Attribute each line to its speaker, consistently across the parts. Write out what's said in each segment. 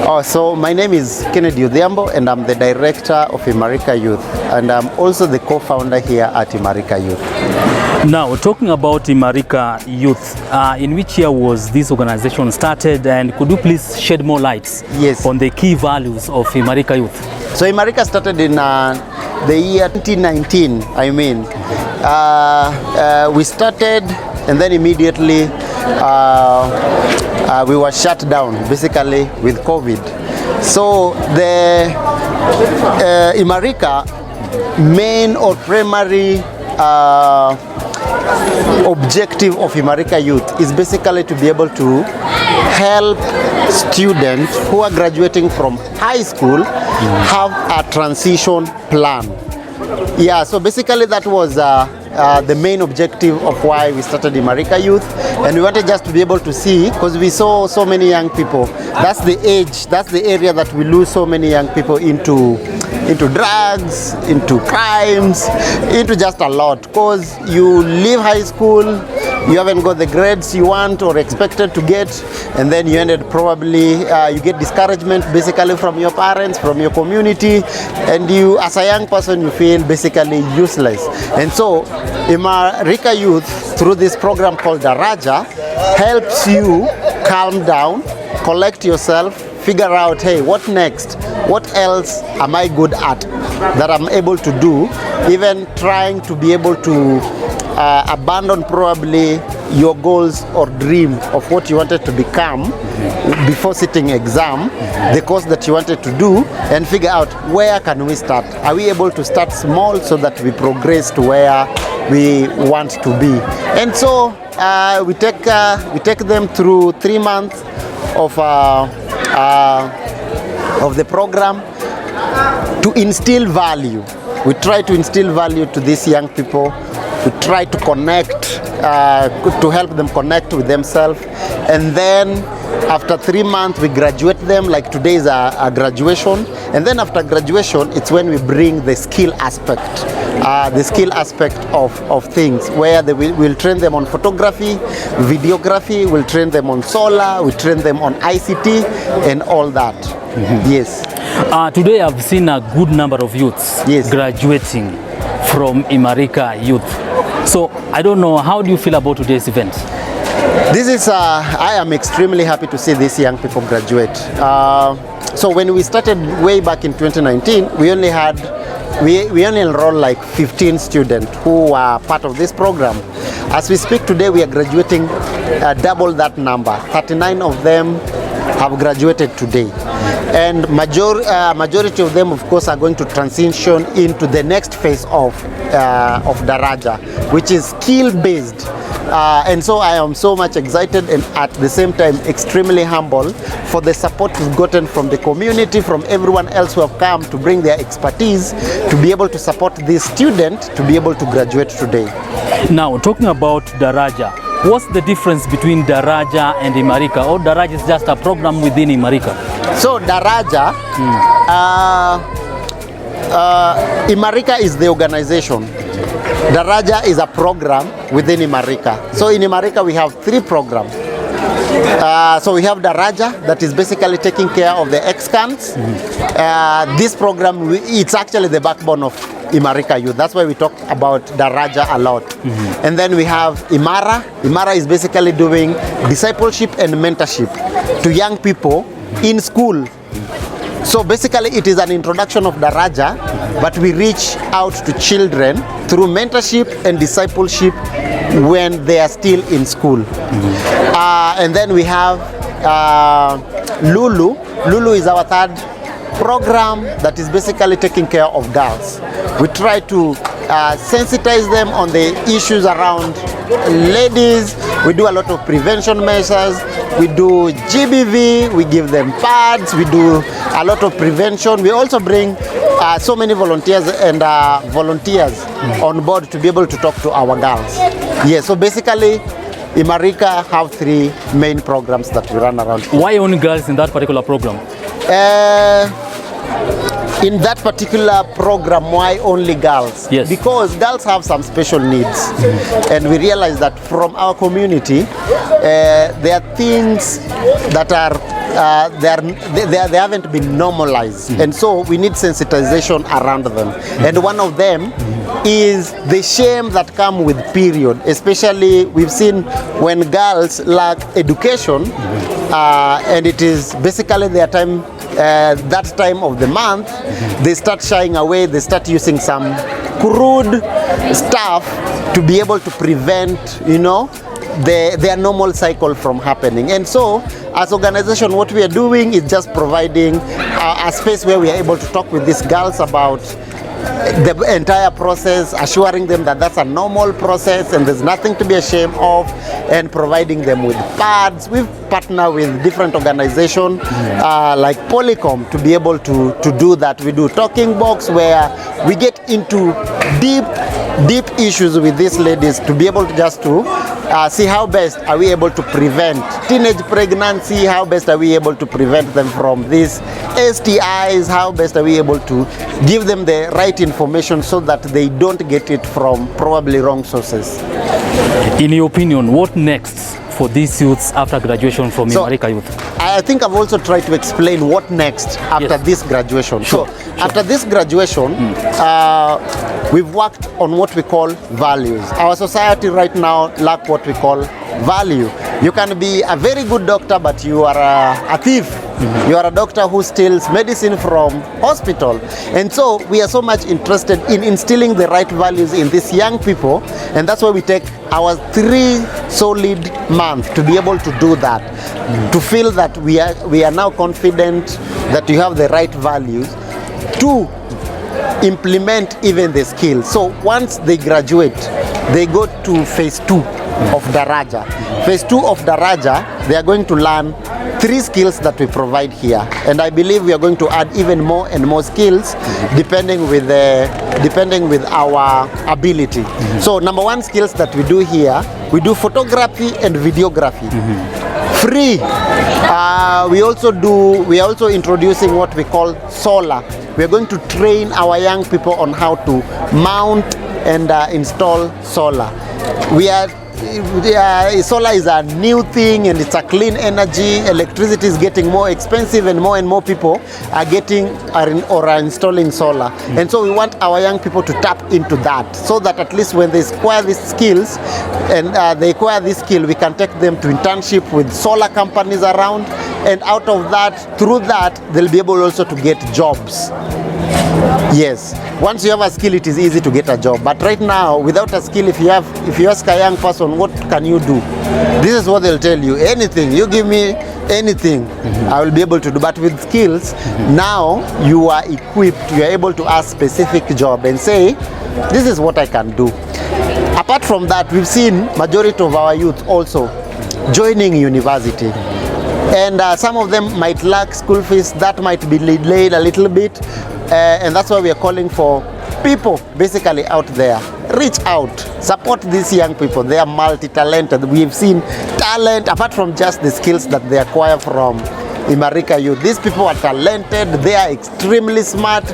Speaker 1: Oh, so my name is Kennedy Odhiambo, and I'm the director of Imarika Youth, and I'm also the co-founder here at Imarika Youth.
Speaker 2: Now, talking about Imarika Youth, in which year was this organization started, and could you please shed more lights on the key values of Imarika Youth?
Speaker 1: So Imarika started in the year 2019, we started, and then immediately we were shut down, basically with COVID. So the Imarika main or primary objective of Imarika Youth is basically to be able to help students who are graduating from high school have a transition plan. Yeah, so basically that was the main objective of why we started Imarika Youth, and we wanted just to be able to see, because we saw so many young people. That's the age, that's the area that we lose so many young people into drugs, into crimes, into just a lot. Because you leave high school, you haven't got the grades you want or expected to get, and then you ended probably, you get discouragement basically from your parents, from your community, and you, as a young person, you feel basically useless. And so Imarika Youth, through this program called Daraja, helps you calm down, collect yourself, figure out, hey, what next? What else am I good at that I'm able to do? Even trying to be able to abandon probably your goals or dream of what you wanted to become before sitting exam, the course that you wanted to do, and figure out where can we start. Are we able to start small so that we progress to where we want to be? And so we take them through 3 months of the program to instill value. We try to instill value to these young people. We try to connect, to help them connect with themselves. And then after 3 months, we graduate them, like today is a graduation. And then after graduation, it's when we bring the skill aspect of things, where we'll train them on photography, videography, we'll train them on solar, we'll train them on ICT and all that. Yes.
Speaker 2: Today I've seen a good number of youths graduating from Imarika Youth. So I don't know, how do you feel about today's event?
Speaker 1: This is, I am extremely happy to see these young people graduate. So when we started way back in 2019, we only enrolled like 15 students who were part of this program. As we speak today, we are graduating double that number. 39 of them have graduated today. And majority of them, of course, are going to transition into the next phase of Daraja, which is skill-based. And so I am so much excited, and at the same time extremely humble for the support we've gotten from the community, from everyone else who have come to bring their expertise to be able to support this student to be able to graduate today.
Speaker 2: Now, talking about Daraja, what's the difference between Daraja and Imarika? Or Daraja is just a program within Imarika?
Speaker 1: So Daraja, Imarika is the organization. Daraja is a program within Imarika. So in Imarika we have 3 programs. So we have Daraja, that is basically taking care of the ex-cons. This program, it's actually the backbone of Imarika Youth. That's why we talk about Daraja a lot. And then we have Imara. Imara is basically doing discipleship and mentorship to young people in school. So basically it is an introduction of Daraja, but we reach out to children through mentorship and discipleship when they are still in school. And then we have Lulu. Lulu is our 3rd program that is basically taking care of girls. We try to sensitize them on the issues around ladies. We do a lot of prevention measures. We do GBV, we give them pads, we do a lot of prevention. We also bring so many volunteers and volunteers on board to be able to talk to our girls. Yes, so basically Imarika have 3 main programs that we run around here.
Speaker 2: Why only girls in that particular program?
Speaker 1: In that particular program, why only girls?
Speaker 2: Yes.
Speaker 1: Because girls have some special needs. And we realize that from our community, there are things that are they haven't been normalized, and so we need sensitization around them. And one of them is the shame that come with period. Especially we've seen when girls lack education, and it is basically their time, that time of the month, they start shying away, they start using some crude stuff to be able to prevent, you know, their normal cycle from happening. And so as organization, what we are doing is just providing a space where we are able to talk with these girls about the entire process, assuring them that that's a normal process and there's nothing to be ashamed of, and providing them with pads. We've partnered with different organizations like Polycom to be able to do that. We do talking box where we get into deep issues with these ladies to be able to just to see how best are we able to prevent teenage pregnancy, how best are we able to prevent them from these STIs, how best are we able to give them the right information so that they don't get it from probably wrong sources.
Speaker 2: In your opinion, what next for these youths after graduation from Imarika Youth?
Speaker 1: I think I've also tried to explain what next after this graduation.
Speaker 2: Sure.
Speaker 1: After this graduation, we've worked on what we call values. Our society right now lacks what we call value. You can be a very good doctor, but you are a thief. You are a doctor who steals medicine from hospital. And so we are so much interested in instilling the right values in these young people, and that's why we take our 3 solid months to be able to do that, to feel that we are now confident that you have the right values to implement even the skills. So once they graduate, they go to phase 2 of Daraja. Phase 2 of Daraja, they are going to learn 3 skills that we provide here, and I believe we are going to add even more and more skills depending with our ability. So number 1 skills that we do here, we do photography and videography. Free. We are also introducing what we call solar. We are going to train our young people on how to mount and install solar. Solar is a new thing and it's a clean energy. Electricity is getting more expensive and more people are installing solar. And so we want our young people to tap into that, so that at least when they acquire these skills and they acquire this skill, we can take them to internship with solar companies around, and out of that, through that, they'll be able also to get jobs. Yes, once you have a skill, it is easy to get a job. But right now, without a skill, if you ask a young person, what can you do? This is what they'll tell you. Anything. You give me anything, I will be able to do. But with skills, now you are equipped. You are able to ask specific job and say, this is what I can do. Apart from that, we've seen majority of our youth also joining university. And some of them might lack school fees. That might be delayed a little bit. And that's why we are calling for people basically out there. Reach out, support these young people. They are multi-talented. We've seen talent apart from just the skills that they acquire from Imarika Youth. These people are talented, they are extremely smart,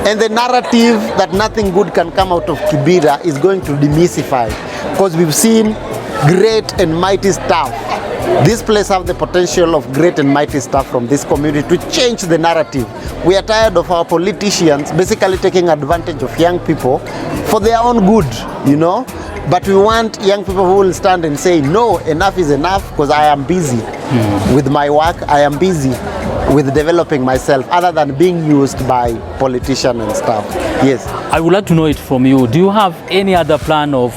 Speaker 1: and the narrative that nothing good can come out of Kibera is going to demystify, because we've seen great and mighty stuff. This place have the potential of great and mighty stuff from this community to change the narrative. We are tired of our politicians basically taking advantage of young people for their own good, you know. But we want young people who will stand and say, no, enough is enough, because I am busy with my work. I am busy with developing myself, other than being used by politicians and stuff. Yes.
Speaker 2: I would like to know it from you. Do you have any other plan of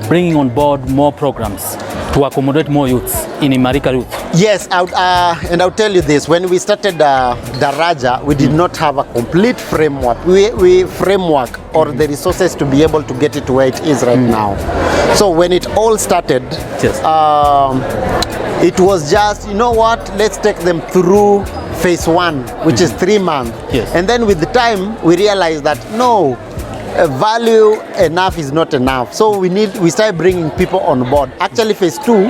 Speaker 2: bringing on board more programs to accommodate more youths in Imarika Youth?
Speaker 1: Yes, and I'll tell you this. When we started Daraja, we did not have a complete framework. We framework or the resources to be able to get it where it is right now. So when it all started,
Speaker 2: yes.
Speaker 1: It was just, you know what, let's take them through phase 1, which is 3 months.
Speaker 2: Yes.
Speaker 1: And then with the time, we realized that no, value enough is not enough. So we started bringing people on board. Actually, phase 2,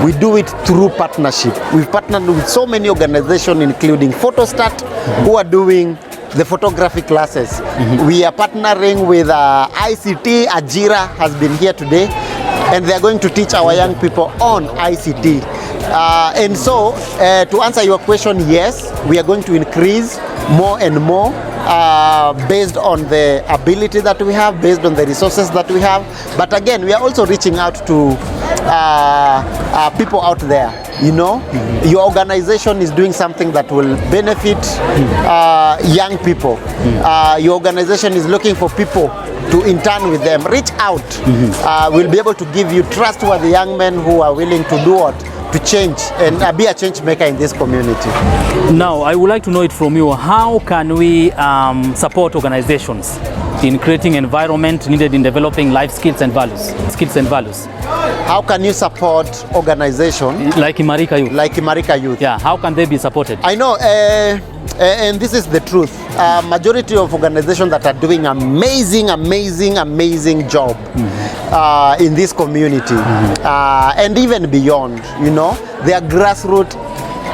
Speaker 1: we do it through partnership. We've partnered with so many organizations, including Photostat, who are doing the photography classes. We are partnering with ICT. Ajira has been here today, and they are going to teach our young people on ICT. And so, to answer your question, yes, we are going to increase more and more based on the ability that we have, based on the resources that we have. But again, we are also reaching out to people out there. You know, your organization is doing something that will benefit young people. Your organization is looking for people to intern with them. Reach out. We'll be able to give you trustworthy young men who are willing to do what? To change and be a change maker in this community.
Speaker 2: Now, I would like to know it from you. How can we support organizations in creating environment needed in developing life skills and values?
Speaker 1: How can you support organizations
Speaker 2: like Imarika Youth?
Speaker 1: Like Imarika Youth.
Speaker 2: Yeah. How can they be supported?
Speaker 1: I know, and this is the truth. Majority of organizations that are doing amazing job in this community and even beyond, you know, they are grassroots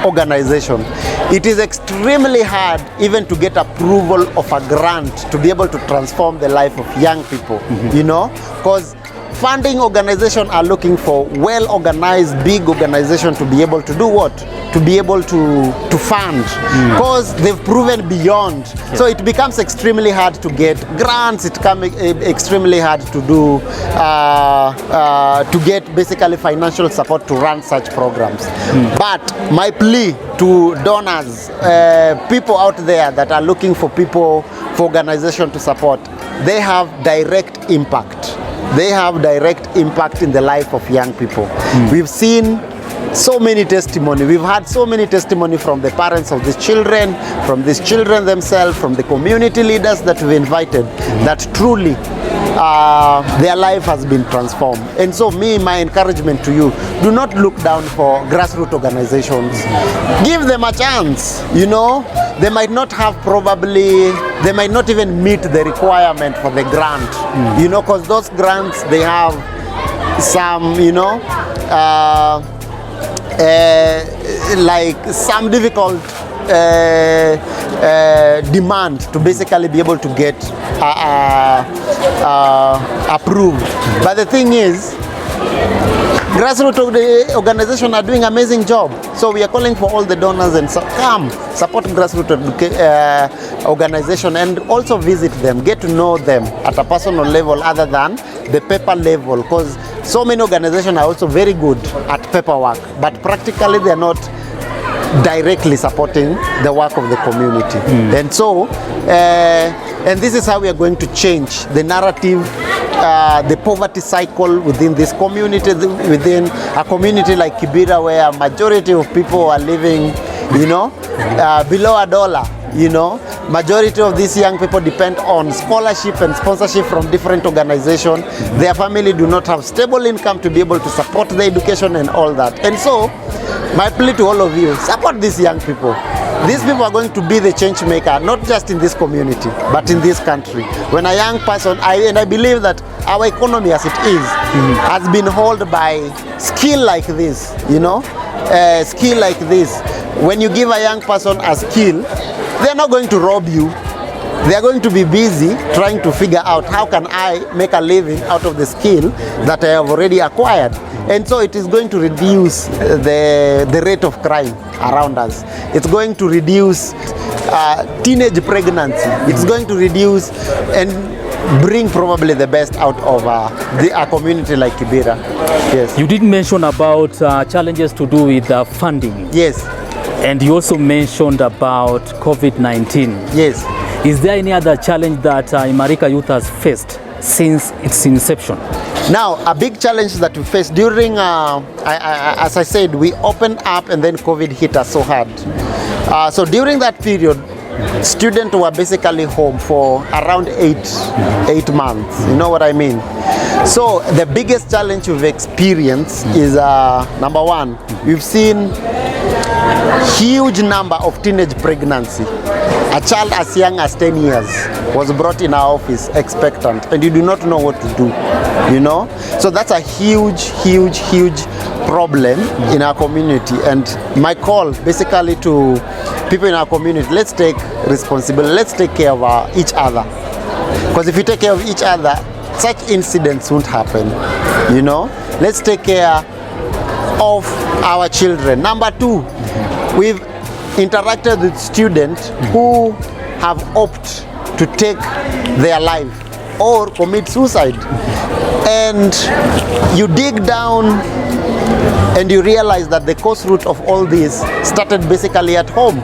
Speaker 1: organization. It is extremely hard even to get approval of a grant to be able to transform the life of young people, you know, because funding organizations are looking for well-organized, big organization to be able to do what? To be able to fund, because they've proven beyond. So it becomes extremely hard to get grants. It becomes extremely hard to do, to get basically financial support to run such programs. But my plea to donors, people out there that are looking for people, for organization to support, they have direct impact. They have direct impact in the life of young people. We've seen so many testimony. We've had so many testimony from the parents of these children, from these children themselves, from the community leaders that we've invited, that truly their life has been transformed. And so my encouragement to you, do not look down for grassroots organizations. Give them a chance, you know. They might not have they might not even meet the requirement for the grant, you know, because those grants, they have some, you know, like some difficult demand to basically be able to get approved. But the thing is, grassroots organizations are doing amazing job. So we are calling for all the donors and come support grassroots organization and also visit them, get to know them at a personal level other than the paper level, because so many organizations are also very good at paperwork, but practically they are not directly supporting the work of the community. And so, and this is how we are going to change the narrative, the poverty cycle within this community, within a community like Kibera, where a majority of people are living, you know, below $1, you know. Majority of these young people depend on scholarship and sponsorship from different organizations. Their family do not have stable income to be able to support their education and all that. And so, my plea to all of you, support these young people. These people are going to be the change maker, not just in this community, but in this country. When a young person, and I believe that our economy as it is, has been held by skill like this, you know, skill like this. When you give a young person a skill, they're not going to rob you. They are going to be busy trying to figure out how can I make a living out of the skill that I have already acquired. And so it is going to reduce the rate of crime around us. It's going to reduce teenage pregnancy. It's going to reduce and bring probably the best out of a community like Kibera. Yes.
Speaker 2: You did mention about challenges to do with funding.
Speaker 1: Yes.
Speaker 2: And you also mentioned about COVID-19.
Speaker 1: Yes.
Speaker 2: Is there any other challenge that Imarika Youth has faced since its inception?
Speaker 1: Now, a big challenge that we faced during, as I said, we opened up and then COVID hit us so hard. So during that period, students were basically home for around eight months. You know what I mean? So the biggest challenge we've experienced is, number one, we've seen huge number of teenage pregnancy. A child as young as 10 years was brought in our office expectant, and you do not know what to do, you know? So that's a huge problem in our community. And my call basically to people in our community, let's take responsibility, let's take care of each other. Because if we take care of each other, such incidents won't happen, you know? Let's take care of our children. Number two, we've interacted with students who have opted to take their life or commit suicide. And you dig down and you realize that the cause root of all this started basically at home.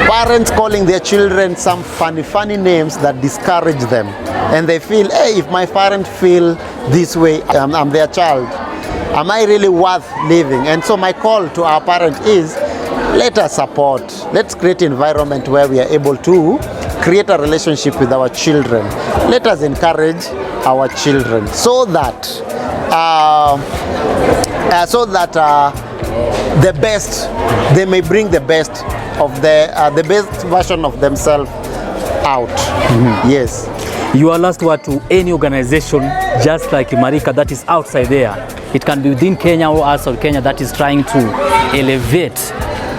Speaker 1: Parents calling their children some funny names that discourage them. And they feel, hey, if my parents feel this way, I'm their child. Am I really worth living? And so my call to our parents is, let us support. Let's create an environment where we are able to create a relationship with our children. Let us encourage our children so that the best, they may bring the best of the best version of themselves out. Yes.
Speaker 2: Your last word to any organization just like Imarika that is outside there. It can be within Kenya or outside Kenya that is trying to elevate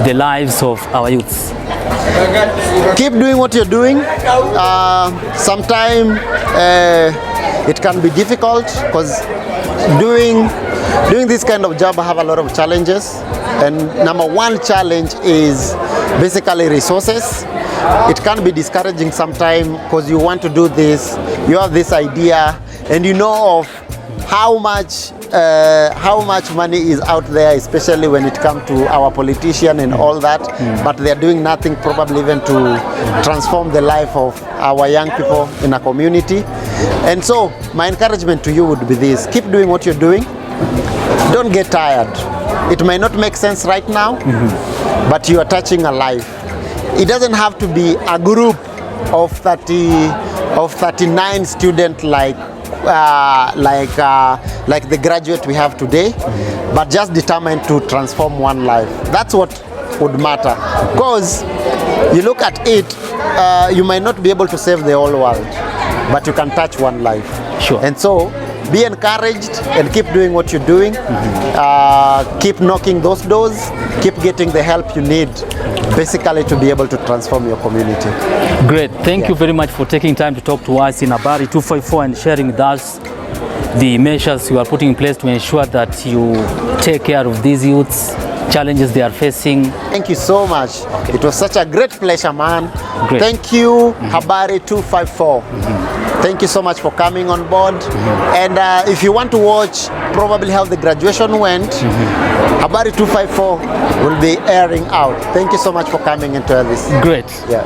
Speaker 2: the lives of our youths.
Speaker 1: Keep doing what you're doing. Sometimes it can be difficult because doing this kind of job have a lot of challenges, and number one challenge is basically resources. It can be discouraging sometimes because you want to do this, you have this idea, and you know of how much money is out there, especially when it comes to our politicians and all that, but they're doing nothing probably even to transform the life of our young people in a community. And so my encouragement to you would be this: keep doing what you're doing. Don't get tired. It may not make sense right now, but you are touching a life. It doesn't have to be a group of 39 students like the graduate we have today, but just determined to transform one life. That's what would matter. Because you look at it, you might not be able to save the whole world, but you can touch one life.
Speaker 2: Sure.
Speaker 1: And so be encouraged and keep doing what you're doing. Keep knocking those doors. Keep getting the help you need, basically to be able to transform your community.
Speaker 2: Great. Thank you very much for taking time to talk to us in Habari 254 and sharing with us the measures you are putting in place to ensure that you take care of these youths, challenges they are facing.
Speaker 1: Thank you so much.
Speaker 2: Okay.
Speaker 1: It was such a great pleasure, man.
Speaker 2: Great.
Speaker 1: Thank you, Habari 254. Thank you so much for coming on board. And if you want to watch probably how the graduation went, Habari 254 will be airing out. Thank you so much for coming into this.
Speaker 2: Great.
Speaker 1: Yeah.